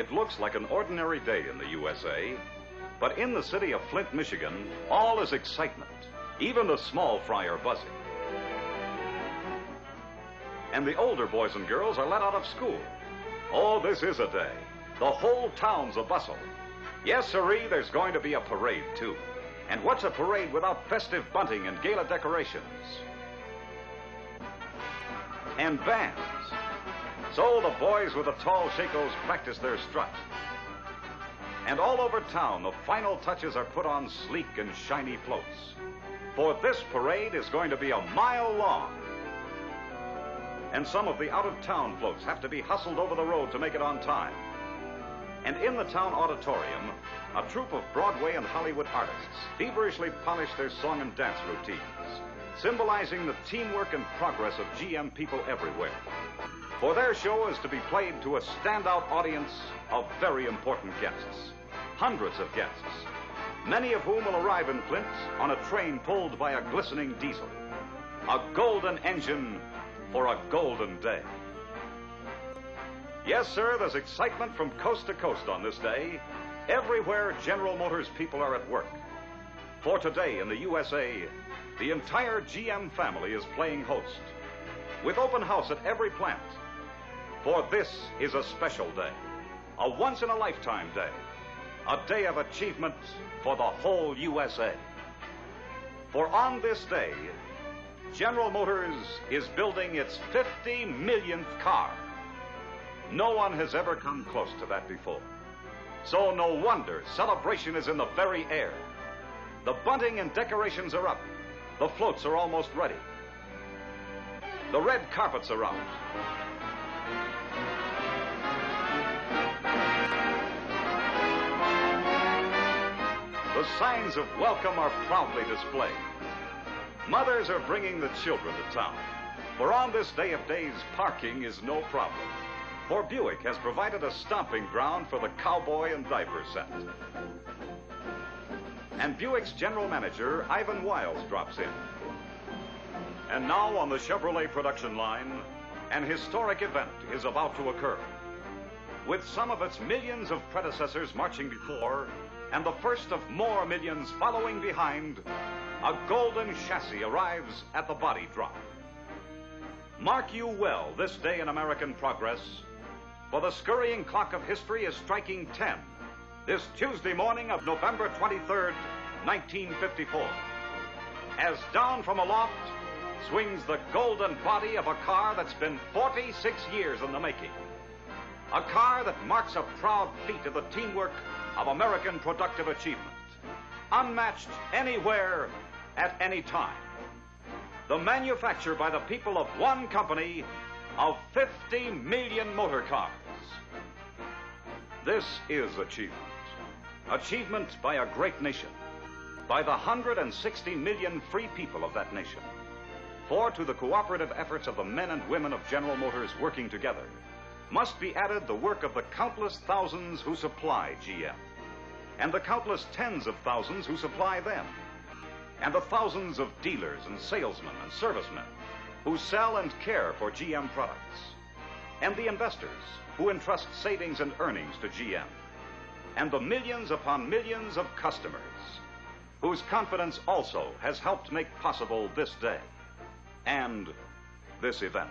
It looks like an ordinary day in the USA, but in the city of Flint, Michigan, all is excitement. Even the small fry are buzzing. And the older boys and girls are let out of school. Oh, this is a day. The whole town's a bustle. Yes, sirree, there's going to be a parade, too. And what's a parade without festive bunting and gala decorations? And bands. So the boys with the tall shakos practice their strut. And all over town, the final touches are put on sleek and shiny floats. For this parade is going to be a mile long. And some of the out-of-town floats have to be hustled over the road to make it on time. And in the town auditorium, a troupe of Broadway and Hollywood artists feverishly polish their song and dance routines, symbolizing the teamwork and progress of GM people everywhere. For their show is to be played to a standout audience of very important guests, hundreds of guests, many of whom will arrive in Flint on a train pulled by a glistening diesel, a golden engine for a golden day. Yes, sir, there's excitement from coast to coast on this day. Everywhere General Motors people are at work. For today in the U.S.A., the entire GM family is playing host, with open house at every plant. For this is a special day, a once-in-a-lifetime day, a day of achievement for the whole USA. For on this day, General Motors is building its 50 millionth car. No one has ever come close to that before. So no wonder celebration is in the very air. The bunting and decorations are up. The floats are almost ready. The red carpets are out. The signs of welcome are proudly displayed. Mothers are bringing the children to town. For on this day of days, parking is no problem. For Buick has provided a stomping ground for the cowboy and diaper set. And Buick's general manager, Ivan Wiles, drops in. And now on the Chevrolet production line, an historic event is about to occur. With some of its millions of predecessors marching before, and the first of more millions following behind, a golden chassis arrives at the body drop. Mark you well this day in American progress, for the scurrying clock of history is striking 10 this Tuesday morning of November 23rd, 1954. As down from aloft swings the golden body of a car that's been 46 years in the making. A car that marks a proud feat of the teamwork of American productive achievement, unmatched anywhere at any time. The manufacture by the people of one company of 50 million motor cars. This is achievement. Achievement by a great nation, by the 160 million free people of that nation. For to the cooperative efforts of the men and women of General Motors working together must be added the work of the countless thousands who supply GM, and the countless tens of thousands who supply them, and the thousands of dealers and salesmen and servicemen who sell and care for GM products, and the investors who entrust savings and earnings to GM, and the millions upon millions of customers whose confidence also has helped make possible this day and this event.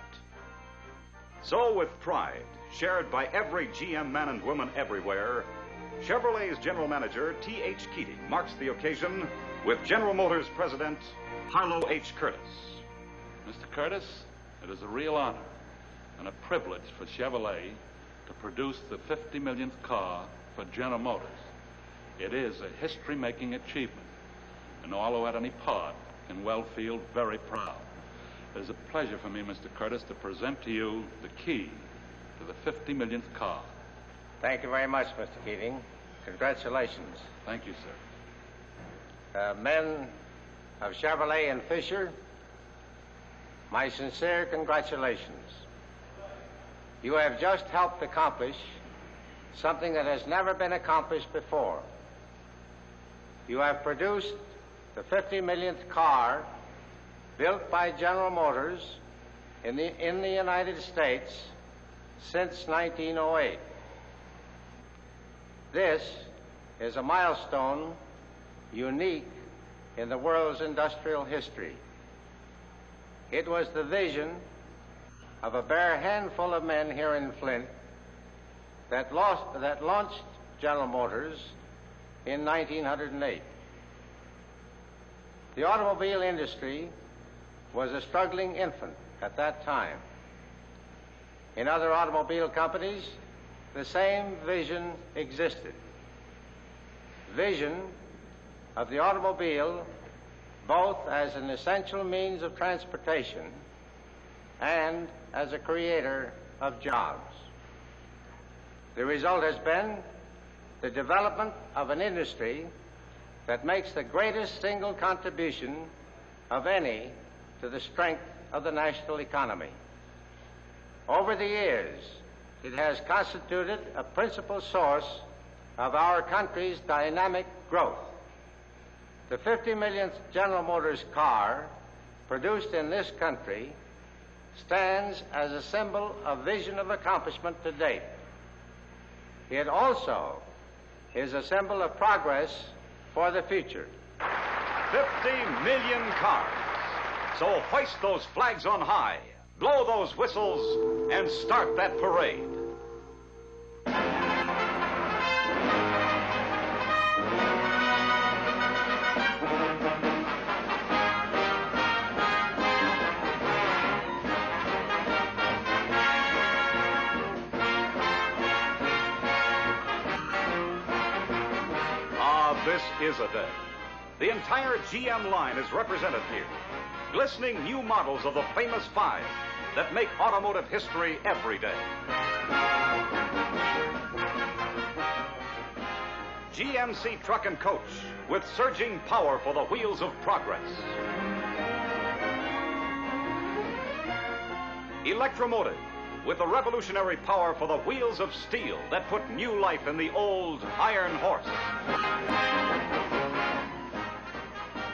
So with pride shared by every GM man and woman everywhere, Chevrolet's general manager, T.H. Keating, marks the occasion with General Motors President Harlow H. Curtis. Mr. Curtis, it is a real honor and a privilege for Chevrolet to produce the 50 millionth car for General Motors. It is a history-making achievement, and all who had any part can well feel very proud. It is a pleasure for me, Mr. Curtis, to present to you the key to the 50 millionth car. Thank you very much, Mr. Keating. Congratulations. Thank you, sir. Men of Chevrolet and Fisher, my sincere congratulations. You have just helped accomplish something that has never been accomplished before. You have produced the 50 millionth car built by General Motors in the United States since 1908. This is a milestone unique in the world's industrial history. It was the vision of a bare handful of men here in Flint that launched General Motors in 1908. The automobile industry was a struggling infant at that time. In other automobile companies, the same vision existed. Vision of the automobile both as an essential means of transportation and as a creator of jobs. The result has been the development of an industry that makes the greatest single contribution of any to the strength of the national economy. Over the years, it has constituted a principal source of our country's dynamic growth. The 50 millionth General Motors car produced in this country stands as a symbol of vision of accomplishment to date. It also is a symbol of progress for the future. 50 million cars. So hoist those flags on high, blow those whistles, and start that parade. This is a day. The entire GM line is represented here. Glistening new models of the famous five that make automotive history every day. GMC truck and coach with surging power for the wheels of progress. Electromotive with the revolutionary power for the wheels of steel that put new life in the old iron horse.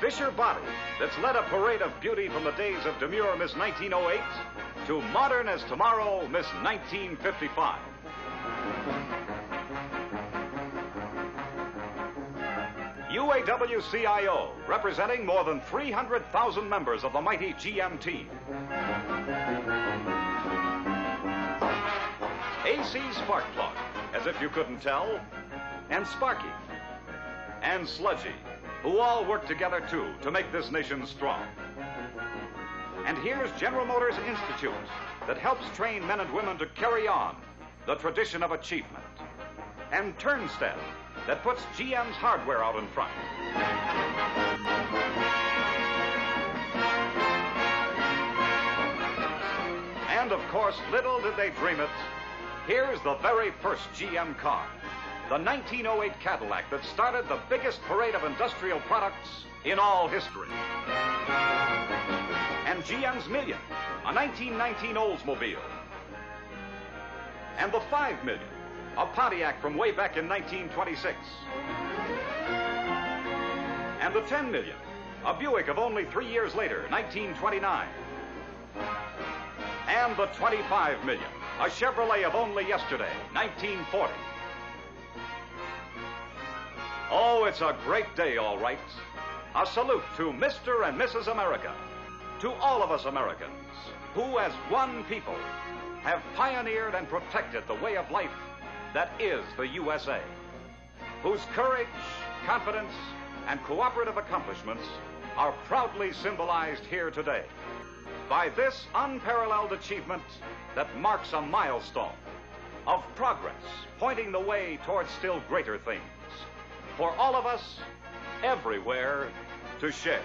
Fisher Body that's led a parade of beauty from the days of demure Miss 1908 to modern as tomorrow Miss 1955. UAW-CIO, representing more than 300,000 members of the mighty GM team. AC Sparkplug, as if you couldn't tell, and Sparky, and Sludgy, who all work together, too, to make this nation strong. And here's General Motors Institute that helps train men and women to carry on the tradition of achievement. And Turnstile that puts GM's hardware out in front. And, of course, little did they dream it, here's the very first GM car, the 1908 Cadillac that started the biggest parade of industrial products in all history. And GM's Million, a 1919 Oldsmobile. And the 5 Million, a Pontiac from way back in 1926. And the 10 Million, a Buick of only 3 years later, 1929. And the 25 Million, a Chevrolet of only yesterday, 1940. Oh, it's a great day, all right. A salute to Mr. and Mrs. America, to all of us Americans, who as one people have pioneered and protected the way of life that is the U.S.A., whose courage, confidence, and cooperative accomplishments are proudly symbolized here today by this unparalleled achievement that marks a milestone of progress, pointing the way towards still greater things for all of us, everywhere, to share.